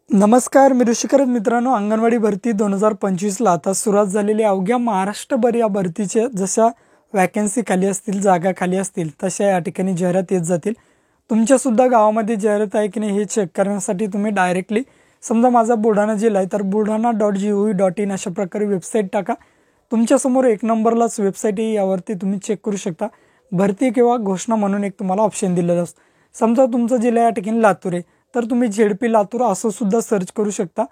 नमस्कार, मी ऋषिकर मित्रांनो. अंगणवाडी भरती 2025ला आता सुरुवात झालेली. अवघ्या महाराष्ट्रभर या भरतीचे जशा वॅकन्सी खाली असतील, जागा खाली असतील, तशा या ठिकाणी जाहिरात येत जातील. तुमच्यासुद्धा गावामध्ये जाहिरात आहे की नाही हे चेक करण्यासाठी तुम्ही डायरेक्टली समजा माझा बुलढाणा जिल्हा आहे तर buldhana.gov.in अशा प्रकारे वेबसाईट टाका. तुमच्यासमोर एक नंबरलाच वेबसाईट आहे, यावरती तुम्ही चेक करू शकता. भरती किंवा घोषणा म्हणून एक तुम्हाला ऑप्शन दिलेलं असतं. समजा तुमचा जिल्हा या ठिकाणी लातूर आहे तर तुम्ही झेडपी लातूर असं सुद्धा सर्च करू शकता.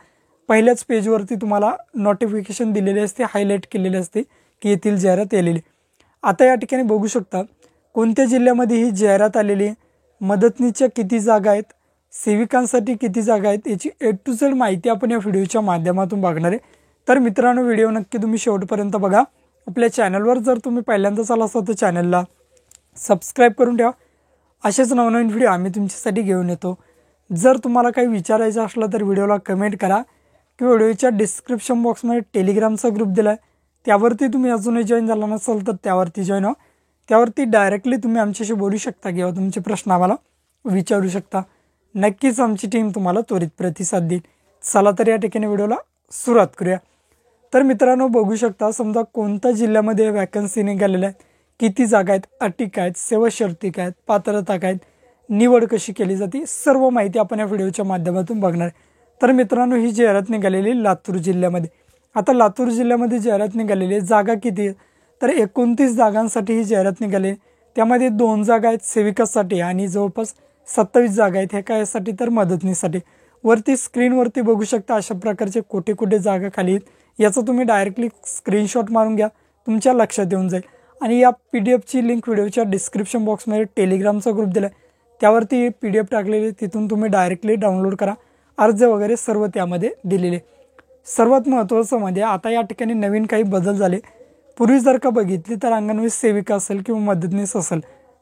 पहिल्याच पेजवरती तुम्हाला नोटिफिकेशन दिलेले असते, हायलाईट केलेले असते की येथील जाहिरात आलेली. आता या ठिकाणी बघू शकता कोणत्या जिल्ह्यामध्ये ही जाहिरात आलेली आहे, मदतनीसच्या किती जागा आहेत, सेविकांसाठी किती जागा आहेत, याची A to Z माहिती आपण या व्हिडिओच्या माध्यमातून बघणार आहे. तर मित्रांनो, व्हिडिओ नक्की तुम्ही शेवटपर्यंत बघा. आपल्या चॅनलवर जर तुम्ही पहिल्यांदाच आला असाल तर चॅनलला सबस्क्राईब करून ठेवा. असेच नवनवीन व्हिडिओ आम्ही तुमच्यासाठी घेऊन येतो. जर तुम्हाला काही विचारायचं असलं तर व्हिडिओला कमेंट करा किंवा व्हिडिओच्या डिस्क्रिप्शन बॉक्समध्ये टेलिग्रामचा ग्रुप दिला आहे, त्यावरती तुम्ही अजूनही जॉईन झाला नसाल तर त्यावरती जॉईन व्हा. त्यावरती डायरेक्टली तुम्ही आमच्याशी बोलू शकता किंवा तुमचे प्रश्न आम्हाला विचारू शकता. नक्कीच आमची टीम तुम्हाला त्वरित प्रतिसाद देईल. चला तर या ठिकाणी व्हिडिओला सुरुवात करूया. तर मित्रांनो, बघू शकता समजा कोणत्या जिल्ह्यामध्ये वॅकन्सी निघालेल्या आहेत, किती जागा आहेत, अटी काय आहेत, सेवा शर्ती काय आहेत, पात्रता काय आहेत, निवड कशी केली जाते, सर्व माहिती आपण या व्हिडिओच्या माध्यमातून बघणार आहे. तर मित्रांनो, ही जाहिरात निघालेली लातूर जिल्ह्यामध्ये. आता लातूर जिल्ह्यामध्ये जाहिरात निघालेली आहे. जागा किती आहे तर 29 जागांसाठी ही जाहिरात निघाली. त्यामध्ये 2 जागा आहेत सेविकासाठी आणि जवळपास 27 जागा आहेत ह्या कायसाठी तर मदतनीसाठी. वरती स्क्रीनवरती बघू शकता अशा प्रकारचे कुठे कुठे जागा खाली आहेत. याचा तुम्ही डायरेक्टली स्क्रीनशॉट मारून घ्या, तुमच्या लक्षात येऊन जाईल. आणि या PDF ची लिंक व्हिडिओच्या डिस्क्रिप्शन बॉक्समध्ये टेलिग्रामचा ग्रुप दिला आहे, त्यावरती PDF टाकलेली, तिथून तुम्ही डायरेक्टली डाउनलोड करा. अर्ज वगैरे सर्व त्यामध्ये दिलेले. सर्वात महत्त्वाचं म्हणजे आता या ठिकाणी नवीन काही बदल झाले. पूर्वी जर का बघितली तर अंगणवाडी सेविका असेल किंवा मदतनीस असेल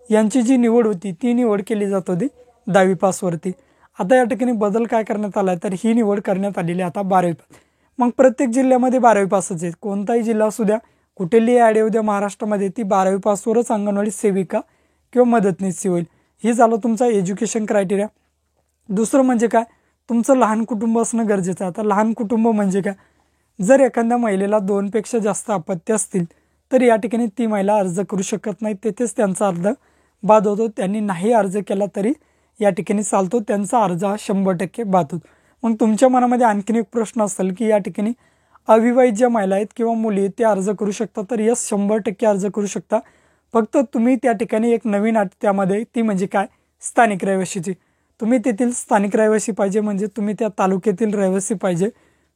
यांची जी निवड होती ती निवड केली जात होती 10वी पासवरती. आता या ठिकाणी बदल काय करण्यात आला आहे तर ही निवड करण्यात आलेली आता 12वी पास. मग प्रत्येक जिल्ह्यामध्ये 12वी पासच आहे. कोणताही जिल्हा असू द्या, कुठेही ॲड येऊ द्या महाराष्ट्रामध्ये, ती 12वी पासवरच अंगणवाडी सेविका किंवा मदतनीसची होईल. हे झालं तुमचा एज्युकेशन क्रायटेरिया. दुसरं म्हणजे काय, तुमचं लहान कुटुंब असणं गरजेचं आहे. आता लहान कुटुंब म्हणजे काय, जर एखाद्या महिलेला 2पेक्षा जास्त अपत्य असतील तर या ठिकाणी ती महिला अर्ज करू शकत नाही, तेथेच त्यांचा अर्ज बाद होतो. त्यांनी नाही अर्ज केला तरी या ठिकाणी चालतो, त्यांचा अर्ज हा 100% बाद होतो. मग तुमच्या मनामध्ये आणखीन एक प्रश्न असेल की या ठिकाणी अविवाहित ज्या महिला आहेत किंवा मुली आहेत ते अर्ज करू शकतात, तर यस 100% अर्ज करू शकता. फक्त तुम्ही त्या ठिकाणी एक नवीन अट त्यामध्ये, ती म्हणजे काय, स्थानिक रहिवाशीची. तुम्ही तेथील स्थानिक रहिवासी पाहिजे, म्हणजे तुम्ही त्या तालुक्यातील रहिवासी पाहिजे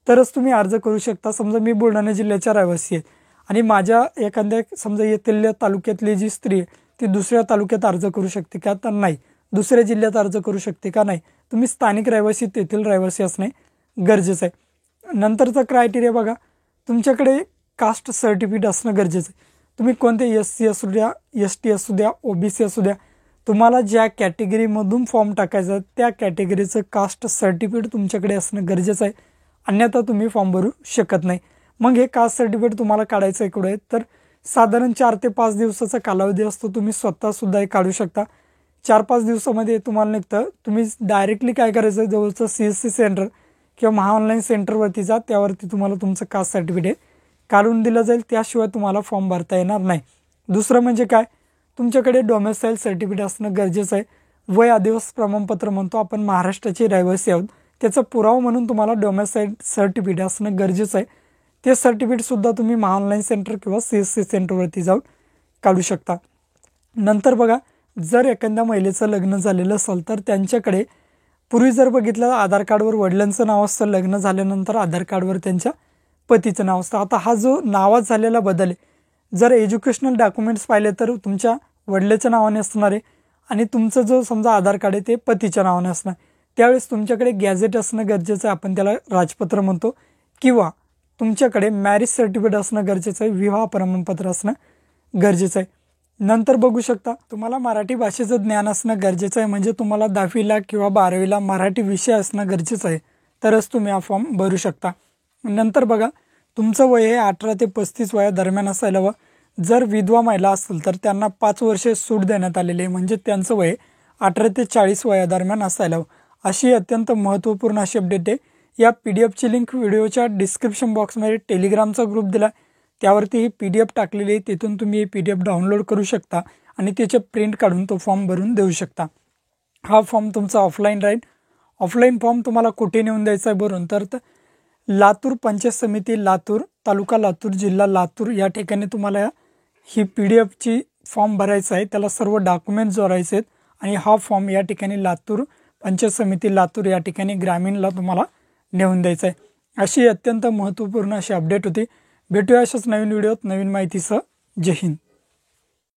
तरच तुम्ही अर्ज करू शकता. समजा मी बुलढाणा जिल्ह्याच्या रहिवासी आहे आणि माझ्या एखाद्या समजा येथील तालुक्यातली जी स्त्री आहे ती दुसऱ्या तालुक्यात अर्ज करू शकते का तर नाही, दुसऱ्या जिल्ह्यात अर्ज करू शकते का नाही, तुम्ही स्थानिक रहिवासी तेथील रहिवासी असणे गरजेचं आहे. नंतरचा क्रायटेरिया बघा, तुमच्याकडे कास्ट सर्टिफिकेट असणं गरजेचं आहे. तुम्ही कोणते SC असू द्या, ST असू द्या, OBC असू द्या, तुम्हाला ज्या कॅटेगरीमधून फॉर्म टाकायचा त्या कॅटेगरीचं कास्ट सर्टिफिकेट तुमच्याकडे असणं गरजेचं आहे, अन्यथा तुम्ही फॉर्म भरू शकत नाही. मग हे कास्ट सर्टिफिकेट तुम्हाला काढायचं आहे कुठे तर साधारण 4 ते 5 दिवसाचा कालावधी असतो. तुम्ही स्वतःसुद्धा हे काढू शकता. 4-5 दिवसामध्ये तुम्हाला निघतं. तुम्ही डायरेक्टली काय करायचं आहे, जवळचं CSC सेंटर किंवा महाऑनलाईन सेंटरवरती जा, त्यावरती तुम्हाला तुमचं कास्ट सर्टिफिकेट काढून दिलं जाईल. त्याशिवाय तुम्हाला फॉर्म भरता येणार नाही. दुसरं म्हणजे काय, तुमच्याकडे डोमेसाईल सर्टिफिकेट असणं गरजेचं आहे. वय आदिवासी प्रमाणपत्र म्हणतो आपण, महाराष्ट्राचे रहिवासी आहोत, त्याचा पुरावा म्हणून तुम्हाला डोमेसाईल सर्टिफिकेट असणं गरजेचं आहे. ते सर्टिफिकेटसुद्धा तुम्ही महाऑनलाईन सेंटर किंवा CSC सेंटरवरती जाऊन काढू शकता. नंतर बघा, जर एखाद्या महिलेचं लग्न झालेलं असेल तर त्यांच्याकडे पूर्वी जर बघितलं आधार कार्डवर वडिलांचं नाव असतं, लग्न झाल्यानंतर आधार कार्डवर त्यांच्या पतीचं नाव असतं. आता हा जो नावात झालेला बदल आहे, जर एज्युकेशनल डॉक्युमेंट्स पाहिले तर तुमच्या वडिलाच्या नावाने असणार आहे आणि तुमचं जो समजा आधार कार्ड आहे ते पतीच्या नावाने असणार. त्यावेळेस तुमच्याकडे गॅझेट असणं गरजेचं आहे, आपण त्याला राजपत्र म्हणतो, किंवा तुमच्याकडे मॅरेज सर्टिफिकेट असणं गरजेचं आहे, विवाह प्रमाणपत्र असणं गरजेचं आहे. नंतर बघू शकता, तुम्हाला मराठी भाषेचं ज्ञान असणं गरजेचं आहे, म्हणजे तुम्हाला 10वीला किंवा 12वीला मराठी विषय असणं गरजेचं आहे, तरच तुम्ही हा फॉर्म भरू शकता. नंतर बघा, तुमचं वय हे 18 ते 35 वयादरम्यान असायला हवं. जर विधवा महिला असेल तर त्यांना 5 वर्षे सूट देण्यात आलेली आहे, म्हणजे त्यांचं वय 18 ते 40 वयादरम्यान असायला हवं. अशी अत्यंत महत्त्वपूर्ण अशी अपडेट आहे। या PDF ची लिंक व्हिडिओच्या डिस्क्रिप्शन बॉक्समध्ये टेलिग्रामचा ग्रुप दिला, त्यावरती ही PDF टाकलेली आहे, तिथून तुम्ही ही PDF डाउनलोड करू शकता आणि त्याचे प्रिंट काढून तो फॉर्म भरून देऊ शकता। हा फॉर्म तुमचा ऑफलाईन राहील। ऑफलाईन फॉर्म तुम्हाला कुठे नेऊन द्यायचा आहे भरून, तर लातूर पंचायत समिती लातूर, तालुका लातूर, जिल्हा लातूर या ठिकाणी तुम्हाला ही PDF फॉर्म भरायचा आहे। त्याला सर्व डॉक्युमेंट जोडायचे आहेत आणि हा फॉर्म या ठिकाणी लातूर पंचायत समिती लातूर या ठिकाणी ग्रामीणला तुम्हाला नेऊन द्यायचं आहे। अशी अत्यंत महत्त्वपूर्ण अशी अपडेट होती। भेटूया अशाच नवीन व्हिडिओत नवीन माहितीसह। जय हिंद।